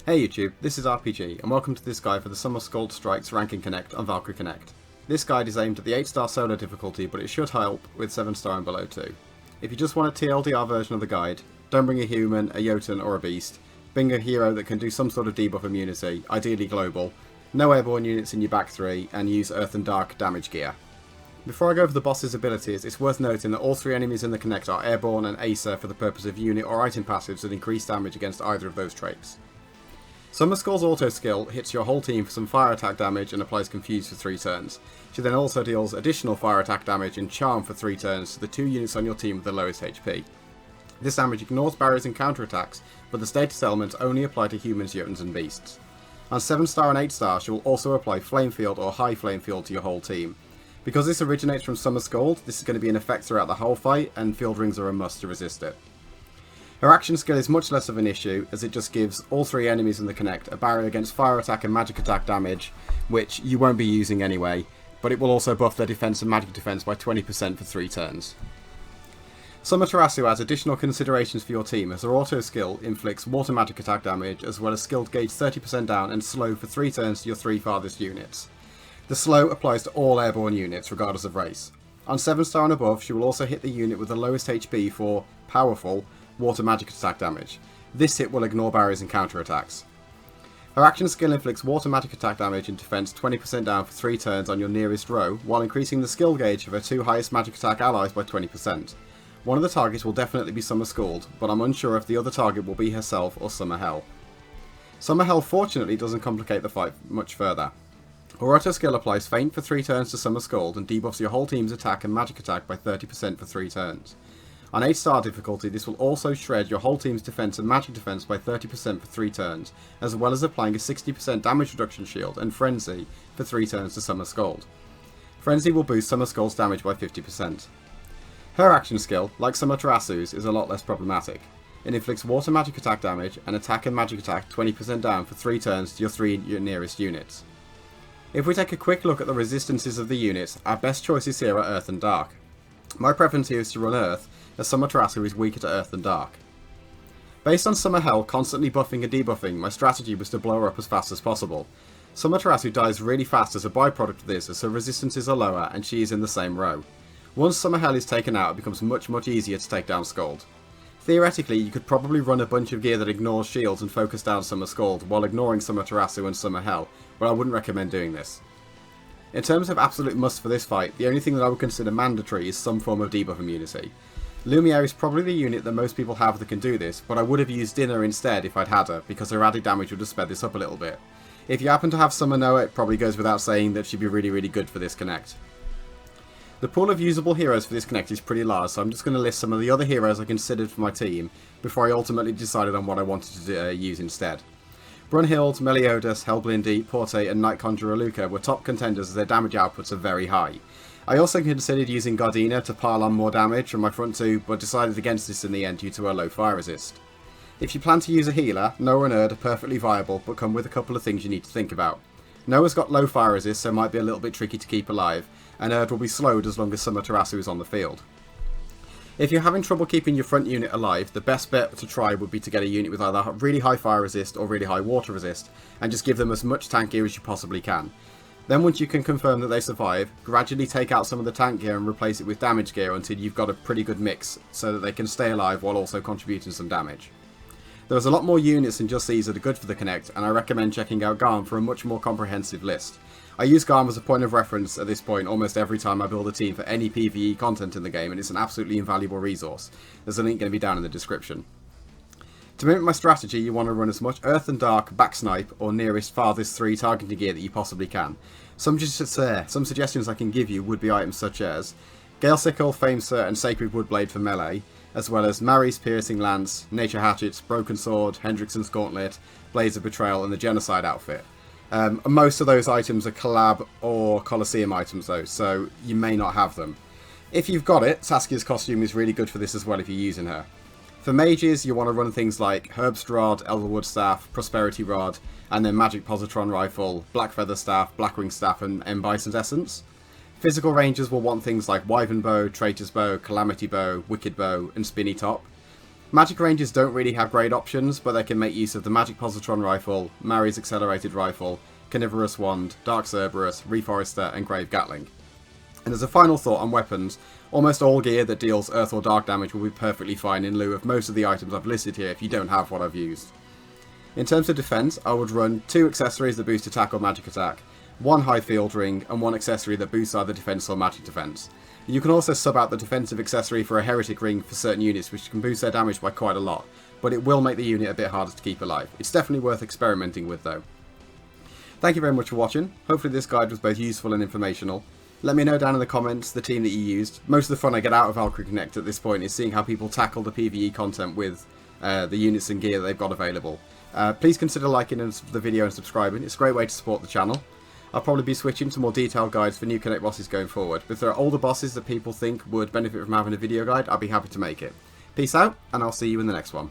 Hey YouTube, this is RPG, and welcome to this guide for the Summer Skuld Strikes Ranking Connect on Valkyrie Connect. This guide is aimed at the 8-star solo difficulty, but it should help with 7-star and below too. If you just want a TLDR version of the guide, don't bring a human, a Jotun or a beast, bring a hero that can do some sort of debuff immunity, ideally global, no airborne units in your back 3, and use Earth and Dark damage gear. Before I go over the boss's abilities, it's worth noting that all 3 enemies in the Connect are airborne and Acer for the purpose of unit or item passives that increase damage against either of those traits. Summer Skull's auto skill hits your whole team for some fire attack damage and applies Confuse for 3 turns. She then also deals additional fire attack damage and Charm for 3 turns to the 2 units on your team with the lowest HP. This damage ignores barriers and counterattacks, but the status elements only apply to humans, Jotuns and beasts. On 7-star and 8-star, she will also apply Flame Field or High Flame Field to your whole team. Because this originates from Summer Skuld, this is going to be in effect throughout the whole fight, and Field Rings are a must to resist it. Her action skill is much less of an issue, as it just gives all 3 enemies in the Connect a barrier against fire attack and magic attack damage, which you won't be using anyway, but it will also buff their defense and magic defense by 20% for 3 turns. Summer Tarasu adds additional considerations for your team, as her auto skill inflicts water magic attack damage, as well as skilled gauge 30% down and slow for 3 turns to your 3 farthest units. The slow applies to all airborne units, regardless of race. On 7-star and above, she will also hit the unit with the lowest HP for powerful water magic attack damage. This hit will ignore barriers and counterattacks. Her action skill inflicts water magic attack damage and defense 20% down for 3 turns on your nearest row, while increasing the skill gauge of her 2 highest magic attack allies by 20%. One of the targets will definitely be Summer Skuld, but I'm unsure if the other target will be herself or Summer Hell. Summer Hell fortunately doesn't complicate the fight much further. Her auto skill applies Feint for 3 turns to Summer Skuld and debuffs your whole team's attack and magic attack by 30% for 3 turns. On 8-star difficulty, this will also shred your whole team's defense and magic defense by 30% for 3 turns, as well as applying a 60% damage reduction shield and Frenzy for 3 turns to Summer Skuld. Frenzy will boost Summer Skuld's damage by 50%. Her action skill, like Summer Tarasu's, is a lot less problematic. It inflicts water magic attack damage and attack and magic attack 20% down for 3 turns to your 3 nearest units. If we take a quick look at the resistances of the units, our best choices here are Earth and Dark. My preference here is to run Earth, as Summer Tarasu is weaker to Earth than Dark. Based on Summer Hell constantly buffing and debuffing, my strategy was to blow her up as fast as possible. Summer Tarasu dies really fast as a byproduct of this, as her resistances are lower and she is in the same row. Once Summer Hell is taken out, it becomes much easier to take down Skuld. Theoretically, you could probably run a bunch of gear that ignores shields and focus down Summer Skuld, while ignoring Summer Tarasu and Summer Hell, but I wouldn't recommend doing this. In terms of absolute must for this fight, the only thing that I would consider mandatory is some form of debuff immunity. Lumiere is probably the unit that most people have that can do this, but I would have used Dinner instead if I'd had her, because her added damage would have sped this up a little bit. If you happen to have Summer Noah, it probably goes without saying that she'd be really good for this Connect. The pool of usable heroes for this Connect is pretty large, so I'm just going to list some of the other heroes I considered for my team, before I ultimately decided on what I wanted to use instead. Brunhild, Meliodas, Helblindi, Porte and Night Conjurer Luca were top contenders as their damage outputs are very high. I also considered using Gardena to pile on more damage from my front 2, but decided against this in the end due to her low fire resist. If you plan to use a healer, Noah and Erd are perfectly viable, but come with a couple of things you need to think about. Noah's got low fire resist, so might be a little bit tricky to keep alive, and Erd will be slowed as long as Summer Tarasu is on the field. If you're having trouble keeping your front unit alive, the best bet to try would be to get a unit with either really high fire resist or really high water resist, and just give them as much tank gear as you possibly can. Then once you can confirm that they survive, gradually take out some of the tank gear and replace it with damage gear until you've got a pretty good mix, so that they can stay alive while also contributing some damage. There's a lot more units than just these that are good for the Connect, and I recommend checking out Garm for a much more comprehensive list. I use Garm as a point of reference at this point almost every time I build a team for any PvE content in the game, and it's an absolutely invaluable resource. There's a link going to be down in the description. To mimic my strategy, you want to run as much Earth and Dark, back snipe, or nearest farthest 3 targeting gear that you possibly can. Some suggestions I can give you would be items such as Gale Sickle, Famesir, and Sacred Woodblade for melee, as well as Mary's Piercing Lance, Nature Hatchets, Broken Sword, Hendrickson's Gauntlet, Blades of Betrayal, and the Genocide outfit. Most of those items are collab or Colosseum items though, so you may not have them. If you've got it, Saskia's costume is really good for this as well if you're using her. For mages, you want to run things like Herbst Rod, Elderwood Staff, Prosperity Rod, and then Magic Positron Rifle, Black Feather Staff, Blackwing Staff, and Bison's Essence. Physical rangers will want things like Wyvern Bow, Traitor's Bow, Calamity Bow, Wicked Bow, and Spinny Top. Magic Rangers don't really have great options, but they can make use of the Magic Positron Rifle, Mari's Accelerated Rifle, Carnivorous Wand, Dark Cerberus, Reforester, and Grave Gatling. And as a final thought on weapons, almost all gear that deals earth or dark damage will be perfectly fine in lieu of most of the items I've listed here if you don't have what I've used. In terms of defense, I would run 2 accessories that boost attack or magic attack, 1 high field ring, and 1 accessory that boosts either defense or magic defense. You can also sub out the defensive accessory for a heretic ring for certain units, which can boost their damage by quite a lot, but it will make the unit a bit harder to keep alive. It's definitely worth experimenting with though. Thank you very much for watching. Hopefully this guide was both useful and informational. Let me know down in the comments the team that you used. Most of the fun I get out of Valkyrie Connect at this point is seeing how people tackle the PvE content with the units and gear that they've got available. Please consider liking the video and subscribing. It's a great way to support the channel. I'll probably be switching to more detailed guides for new Connect bosses going forward. But if there are older bosses that people think would benefit from having a video guide, I'll be happy to make it. Peace out, and I'll see you in the next one.